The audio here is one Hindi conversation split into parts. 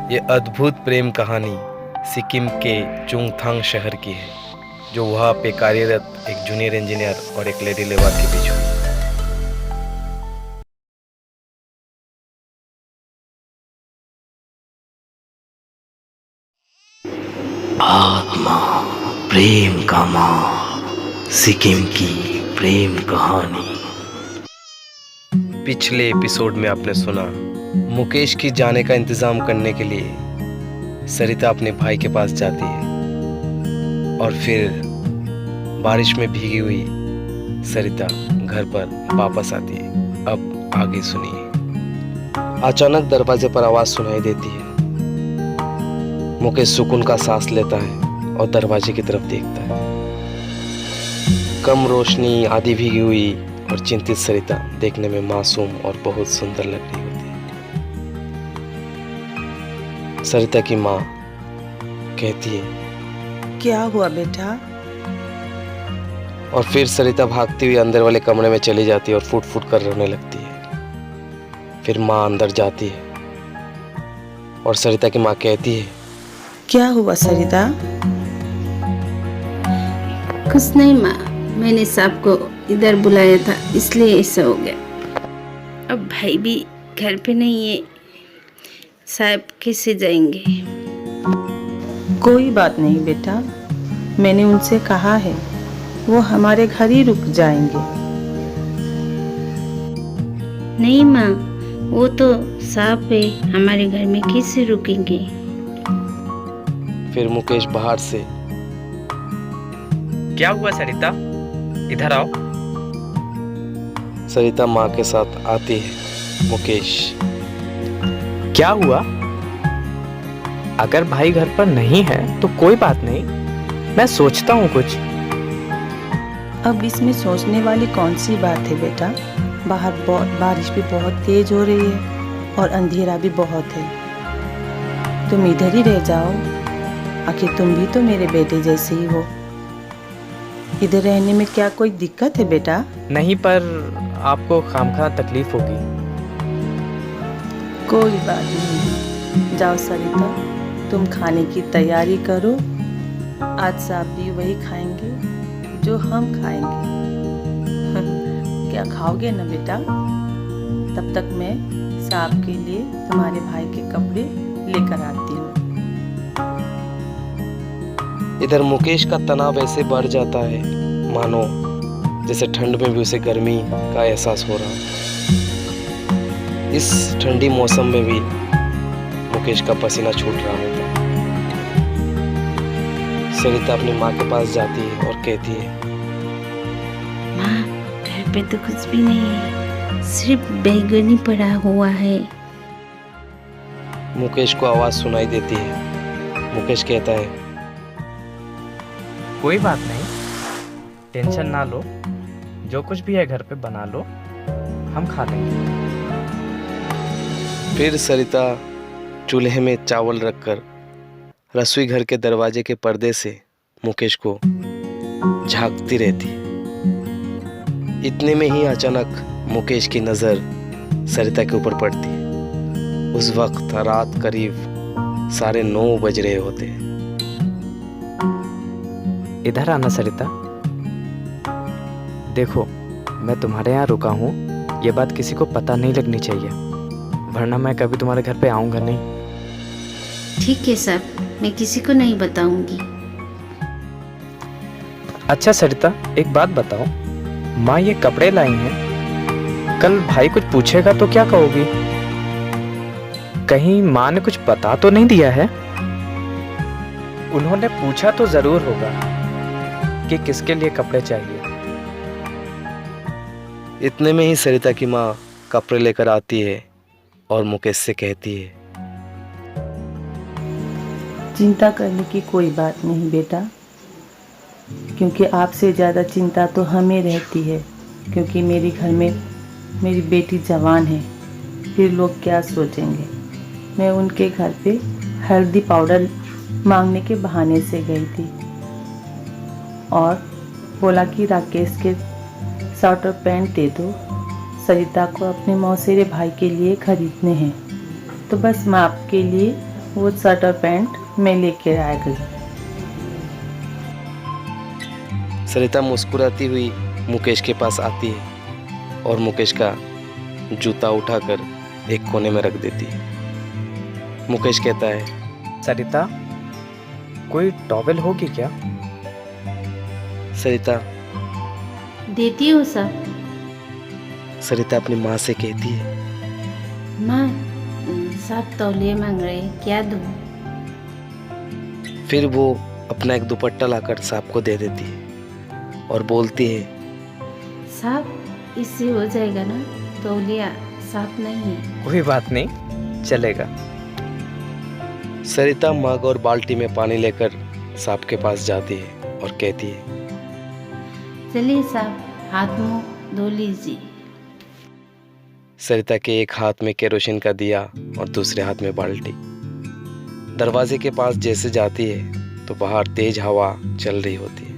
ये अद्भुत प्रेम कहानी सिक्किम के चुंगथांग शहर की है, जो वहाँ पे कार्यरत एक जूनियर इंजीनियर और एक लेडी लेबर के बीच हुई। आत्मा प्रेम का माँ, सिक्किम की प्रेम कहानी। पिछले एपिसोड में आपने सुना मुकेश की जाने का इंतजाम करने के लिए सरिता अपने भाई के पास जाती है और फिर बारिश में भीगी हुई सरिता घर पर वापस आती है। अब आगे सुनिए। अचानक दरवाजे पर आवाज सुनाई देती है। मुकेश सुकून का सांस लेता है और दरवाजे की तरफ देखता है। कम रोशनी, आधी भीगी हुई और चिंतित सरिता देखने में मासूम और बहुत सुंदर लग रही होती है। सरिता की माँ कहती है, क्या हुआ बेटा? और फिर सरिता भागती हुई अंदर वाले कमरे में चली जाती है और फुट फुट कर रोने लगती है। फिर माँ अंदर जाती है और सरिता की माँ कहती है, क्या हुआ सरिता? कुछ नहीं माँ, मैंने साहब को इधर बुलाया था इसलिए ऐसा हो गया। अब भाई भी घर पे नहीं है, साहब कैसे जाएंगे? कोई बात नहीं बेटा, मैंने उनसे कहा है वो हमारे घर ही रुक जाएंगे। नहीं माँ, वो तो साहब है, हमारे घर में कैसे रुकेंगे? फिर मुकेश बाहर से, क्या हुआ सरिता, इधर आओ। सरिता माँ के साथ आती है। मुकेश, क्या हुआ? अगर भाई घर पर नहीं है तो कोई बात नहीं, मैं सोचता हूँ कुछ। अब इसमें सोचने वाली कौन सी बात है बेटा? बाहर बारिश भी बहुत तेज हो रही है और अंधेरा भी बहुत है। तुम इधर ही रह जाओ, आखिर तुम भी तो मेरे बेटे जैसे ही हो। इधर रहने में क्या कोई दिक्कत है बेटा? नहीं, पर आपको खामखा तकलीफ होगी। कोई बात नहीं, जाओ सरिता, तुम खाने की तैयारी करो। आज साहब भी वही खाएंगे जो हम खाएंगे। क्या खाओगे ना बेटा? तब तक मैं साहब के लिए तुम्हारे भाई के कपड़े लेकर आती हूँ। इधर मुकेश का तनाव ऐसे बढ़ जाता है मानो जैसे ठंड में भी उसे गर्मी का एहसास हो रहा है। इस ठंडी मौसम में भी मुकेश का पसीना छूट रहा होता है। सरिता अपनी माँ के पास जाती है और कहती है, माँ, घर पे तो कुछ भी नहीं है, सिर्फ बैगनी पड़ा हुआ है। मुकेश को आवाज सुनाई देती है। मुकेश कहता है, कोई बात नहीं, टेंशन ना लो, जो कुछ भी है घर पे बना लो, हम खा लेंगे। फिर सरिता चूल्हे में चावल रखकर रसोई घर के दरवाजे के पर्दे से मुकेश को झांकती रहती है। इतने में ही अचानक मुकेश की नजर सरिता के ऊपर पड़ती है। उस वक्त रात करीब 9:30 बज रहे होते हैं। इधर आना सरिता, देखो मैं तुम्हारे यहाँ रुका हूँ, ये बात किसी को पता नहीं लगनी चाहिए, वरना मैं कभी तुम्हारे घर पे आऊँगा नहीं। ठीक है साहब, मैं किसी को नहीं बताऊंगी। अच्छा सरिता, एक बात बताओ, माँ ये कपड़े लाई हैं, कल भाई कुछ पूछेगा तो क्या कहोगी? कहीं माँ ने कुछ बता तो नहीं दिया है? उन्होंने पूछा तो जरूर होगा कि किसके लिए कपड़े चाहिए। इतने में ही सरिता की माँ कपड़े लेकर आती है और मुकेश से कहती है, चिंता करने की कोई बात नहीं बेटा, क्योंकि आपसे ज़्यादा चिंता तो हमें रहती है, क्योंकि मेरे घर में मेरी बेटी जवान है, फिर लोग क्या सोचेंगे। मैं उनके घर पे हल्दी पाउडर मांगने के बहाने से गई थी और बोला कि राकेश के शर्ट और पैंट दे दो, सरिता को अपने मौसेरे भाई के लिए खरीदने हैं। तो बस मैं आपके लिए वो शर्ट और पैंट मैं लेके आ गई। सरिता मुस्कुराती हुई मुकेश के पास आती है और मुकेश का जूता उठाकर एक कोने में रख देती है। मुकेश कहता है, सरिता, कोई टॉवेल होगी क्या? सरिता देती हूँ सब। सरिता अपनी माँ से कहती है, माँ, सब तौलिए मांग रहे हैं, क्या दूँ? फिर वो अपना एक दुपट्टा लाकर सांप को दे देती है और बोलती है, साफ इससे हो जाएगा ना, तौलिया साफ नहीं है। कोई बात नहीं, चलेगा। सरिता मग और बाल्टी में पानी लेकर सांप के पास जाती है और कहती है, चलिए साहब, हाथ मुंह धो लीजिए। सरिता के एक हाथ में केरोसिन का दिया और दूसरे हाथ में बाल्टी। दरवाजे के पास जैसे जाती है तो बाहर तेज हवा चल रही होती है,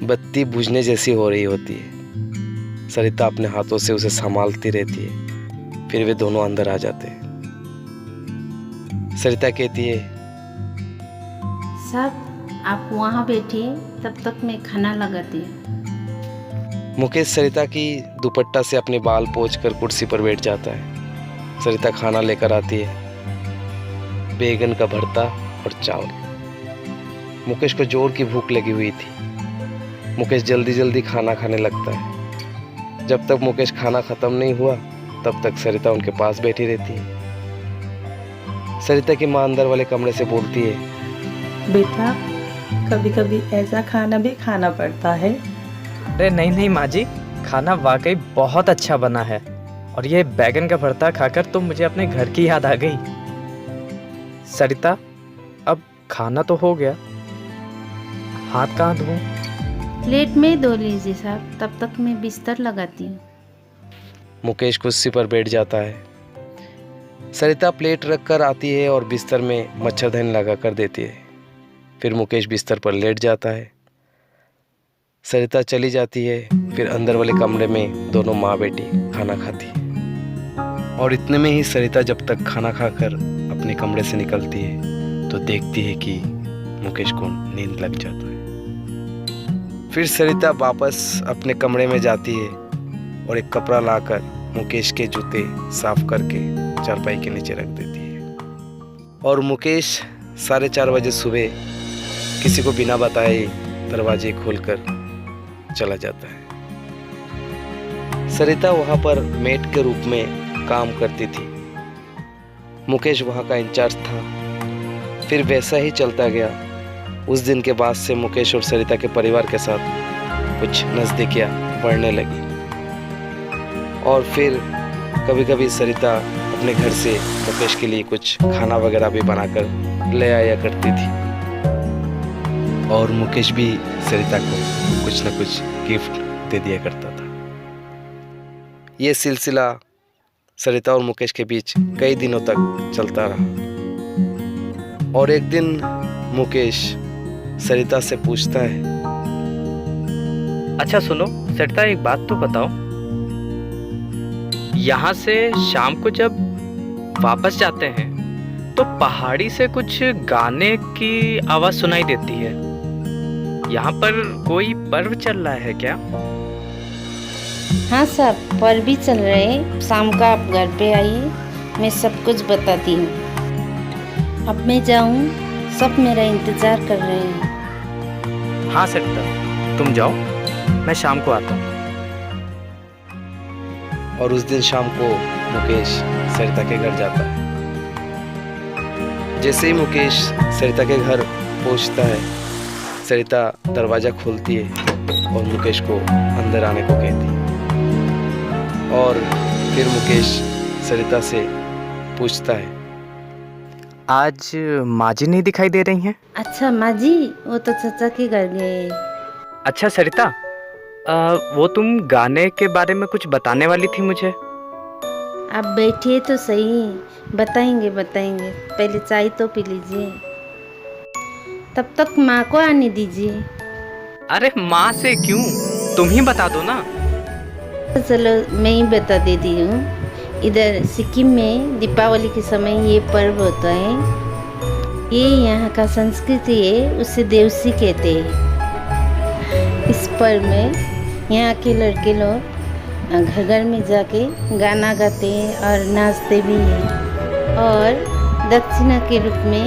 बत्ती बुझने जैसी हो रही होती है। सरिता अपने हाथों से उसे संभालती रहती है, फिर वे दोनों अंदर आ जाते हैं। सरिता कहती है, साहब आप वहाँ बैठिए, तब तक मैं खाना लगाती हूँ। मुकेश सरिता की दुपट्टा से अपने बाल पोंछकर कुर्सी पर बैठ जाता है। सरिता खाना लेकर आती है, बैगन का भरता और चावल। मुकेश को जोर की भूख लगी हुई थी। मुकेश जल्दी जल्दी खाना खाने लगता है। जब तक मुकेश खाना खत्म नहीं हुआ तब तक सरिता उनके पास बैठी रहती है। सरिता की माँ अंदर वाले कमरे से बोलती है, बेटा, कभी कभी ऐसा खाना भी खाना पड़ता है। अरे नहीं नहीं माँ जी, खाना वाकई बहुत अच्छा बना है। और ये बैगन का भरता खाकर तो मुझे अपने घर की याद आ गई। सरिता, अब खाना तो हो गया, हाथ कहाँ धोऊं? प्लेट में धो लीजिए साहब, तब तक मैं बिस्तर लगाती हूँ। मुकेश कुर्सी पर बैठ जाता है। सरिता प्लेट रख कर आती है और बिस्तर में मच्छरदानी लगा कर देती है। फिर मुकेश बिस्तर पर लेट जाता है। सरिता चली जाती है। फिर अंदर वाले कमरे में दोनों माँ बेटी खाना खाती है। और इतने में ही सरिता जब तक खाना खाकर अपने कमरे से निकलती है तो देखती है कि मुकेश को नींद लग जाता है। फिर सरिता वापस अपने कमरे में जाती है और एक कपड़ा लाकर मुकेश के जूते साफ करके चारपाई के नीचे रख देती है। और मुकेश 4:30 बजे सुबह किसी को बिना बताए दरवाजे खोलकर चला जाता है। सरिता वहां पर मेट के रूप में काम करती थी। मुकेश वहां का इंचार्ज था। फिर वैसा ही चलता गया। उस दिन के बाद से मुकेश और सरिता के परिवार के साथ कुछ नजदीकियां बढ़ने लगी। और फिर कभी कभी सरिता अपने घर से मुकेश के लिए कुछ खाना वगैरह भी बनाकर ले आया करती थी। और मुकेश भी सरिता को कुछ न कुछ गिफ्ट दे दिया करता था। ये सिलसिला सरिता और मुकेश के बीच कई दिनों तक चलता रहा। और एक दिन मुकेश सरिता से पूछता है, अच्छा सुनो सरिता, एक बात तो बताओ, यहाँ से शाम को जब वापस जाते हैं तो पहाड़ी से कुछ गाने की आवाज सुनाई देती है। यहाँ पर कोई पर्व चल रहा है क्या? हाँ साहब, पर्व भी चल रहे हैं। शाम का आप घर पे आइए, मैं सब कुछ बताती हूँ। अब मैं जाऊँ, सब मेरा इंतज़ार कर रहे हैं। हाँ सरिता, तुम जाओ, मैं शाम को आता हूँ। और उस दिन शाम को मुकेश सरिता के घर जाता है। जैसे ही मुकेश सरिता के घर पहुंचता है, सरिता दरवाज़ा खोलती है और मुकेश को अंदर आने को कहती है। और फिर मुकेश सरिता से पूछता है, आज माँ जी नहीं दिखाई दे रही हैं? अच्छा माँ जी, वो तो चाचा के घर गए। अच्छा सरिता, वो तुम गाने के बारे में कुछ बताने वाली थी मुझे। आप बैठिए तो सही, बताएंगे बताएंगे। पहले चाय तो पी लीजिए, तब तक माँ को आने दीजिए। अरे माँ से क्यों, तुम ही बता दो ना। चलो मैं ही बता देती हूँ। इधर सिक्किम में दीपावली के समय ये पर्व होता है। ये यहाँ का संस्कृति है, उसे देवसी कहते हैं। इस पर्व में यहाँ के लड़के लोग घर घर में जाके गाना गाते हैं और नाचते भी हैं, और दक्षिणा के रूप में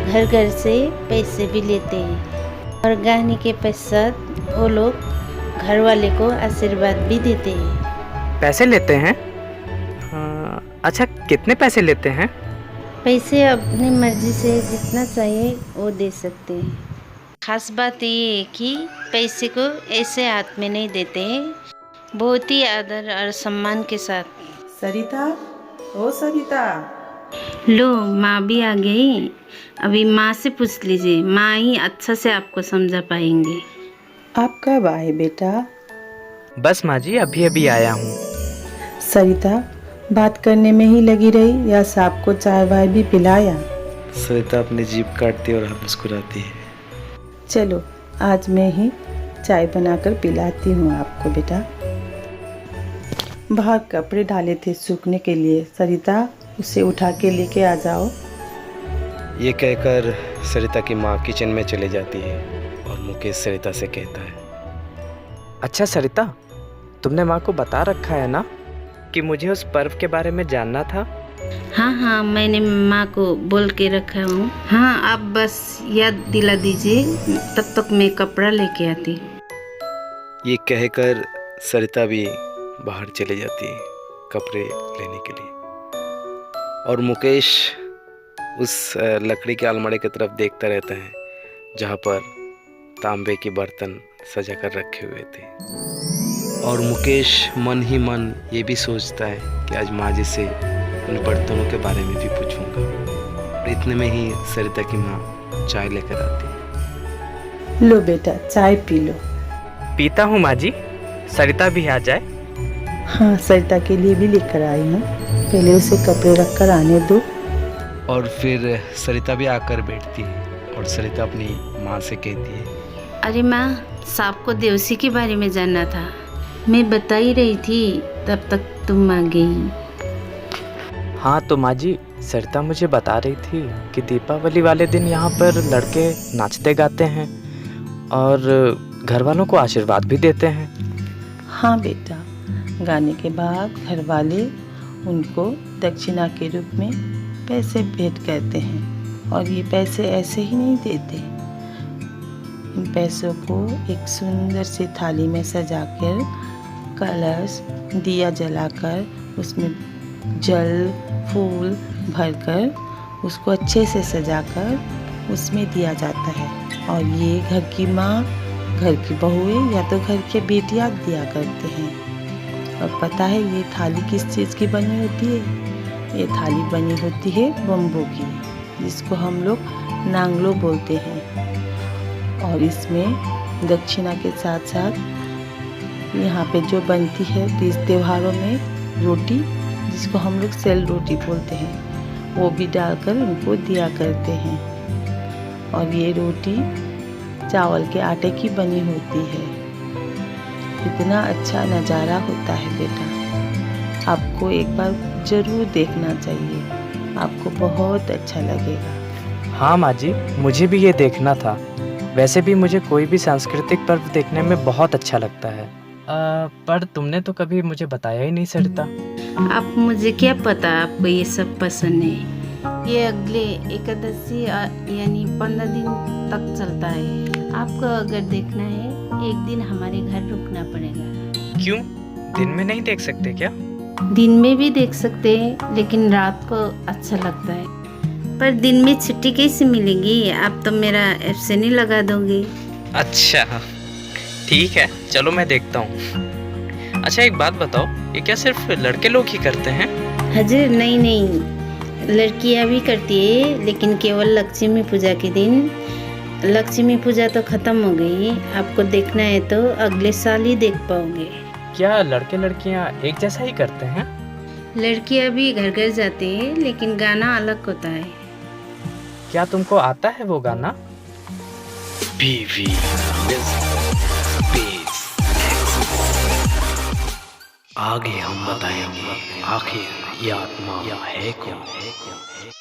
घर घर से पैसे भी लेते हैं, और गाने के पश्चात वो लोग घर वाले को आशीर्वाद भी देते हैं। पैसे लेते हैं? अच्छा, कितने पैसे लेते हैं? पैसे अपनी मर्जी से जितना चाहिए वो दे सकते हैं। खास बात ये है कि पैसे को ऐसे हाथ में नहीं देते हैं, बहुत ही आदर और सम्मान के साथ। सरिता, ओ सरिता। लो, माँ भी आ गई। अभी माँ से पूछ लीजिए, माँ ही अच्छा से आपको समझा पाएंगे। आप कब आए बेटा? बस माँ जी, अभी अभी आया हूँ। सरिता बात करने में ही लगी रही या साहब को चाय वाय भी पिलाया? सरिता अपनी जीभ काटती है और मुस्कुराती है। चलो आज मैं ही चाय बनाकर पिलाती हूँ आपको बेटा। बाहर कपड़े डाले थे सूखने के लिए, सरिता उसे उठा के लेके आ जाओ। ये कहकर सरिता की माँ किचन में चली जाती है और मुकेश सरिता से कहता है, अच्छा सरिता, तुमने माँ को बता रखा है ना कि मुझे उस पर्व के बारे में जानना था? हाँ, मैंने माँ को बोल के रखा हूँ। हाँ, आप बस याद दिला दीजिए, तब तक मैं कपड़ा लेके आती। ये कहकर सरिता भी बाहर चली जाती है कपड़े लेने के लिए, और मुकेश उस लकड़ी के अलमारी की तरफ देखता रहता है जहाँ पर तांबे के बर्तन सजा कर रखे हुए थे। और मुकेश मन ही मन ये भी सोचता है कि आज माँ जी से उन बर्तनों के बारे में भी पूछूंगा। इतने में ही सरिता की माँ चाय लेकर आती है। लो बेटा, चाय पी लो। पीता हूँ माँ जी, सरिता भी आ जाए। हाँ, सरिता के लिए भी लेकर आई हूँ, पहले उसे कपड़े रख कर आने दो। और फिर सरिता भी आकर बैठती है और सरिता अपनी माँ से कहती है, अरे माँ, साहब को देवसी के बारे में जानना था, मैं बता ही रही थी, तब तक तुम आ गई। हाँ तो माँ जी, सरिता मुझे बता रही थी कि दीपावली वाले दिन यहाँ पर लड़के नाचते गाते हैं और घर वालों को आशीर्वाद भी देते हैं। हाँ बेटा, गाने के बाद घर वाले उनको दक्षिणा के रूप में पैसे भेंट करते हैं, और ये पैसे ऐसे ही नहीं देते। इन पैसों को एक सुंदर सी थाली में सजाकर, कलश दिया जलाकर, उसमें जल फूल भरकर उसको अच्छे से सजाकर उसमें दिया जाता है। और ये घर की माँ, घर की बहुएं या तो घर के बेटियाँ दिया करते हैं। और पता है ये थाली किस चीज़ की बनी होती है? ये थाली बनी होती है बम्बू की, जिसको हम लोग नांगलो बोलते हैं। और इसमें दक्षिणा के साथ साथ यहाँ पे जो बनती है तीज त्योहारों में रोटी, जिसको हम लोग सेल रोटी बोलते हैं, वो भी डालकर उनको दिया करते हैं। और ये रोटी चावल के आटे की बनी होती है। इतना अच्छा नज़ारा होता है बेटा, आपको एक बार ज़रूर देखना चाहिए, आपको बहुत अच्छा लगेगा। हाँ माँ जी, मुझे भी ये देखना था। वैसे भी मुझे कोई भी सांस्कृतिक पर्व देखने में बहुत अच्छा लगता है। पर तुमने तो कभी मुझे बताया ही नहीं सरिता। अब मुझे क्या पता आपको ये सब पसंद है। ये अगले एकादशी यानी 15 दिन तक चलता है। आपको अगर देखना है, एक दिन हमारे घर रुकना पड़ेगा। क्यों, दिन में नहीं देख सकते क्या? दिन में भी देख सकते हैं, लेकिन रात को अच्छा लगता है। पर दिन में छुट्टी कैसे मिलेगी? आप तो मेरा एब्सेंट ही लगा दोगे। अच्छा ठीक है, चलो मैं देखता हूँ। अच्छा एक बात बताओ, ये क्या सिर्फ लड़के लोग ही करते हैं? हजूर नहीं, लड़कियां भी करती है, लेकिन केवल लक्ष्मी पूजा के दिन। लक्ष्मी पूजा तो खत्म हो गई, आपको देखना है तो अगले साल ही देख पाओगे। क्या लड़के लड़कियाँ एक जैसा ही करते हैं? लड़कियां भी घर घर जाते हैं, लेकिन गाना अलग होता है। क्या तुमको आता है वो गाना? बीवी आगे हम बताएंगे आखिर ये आत्मा है कौन।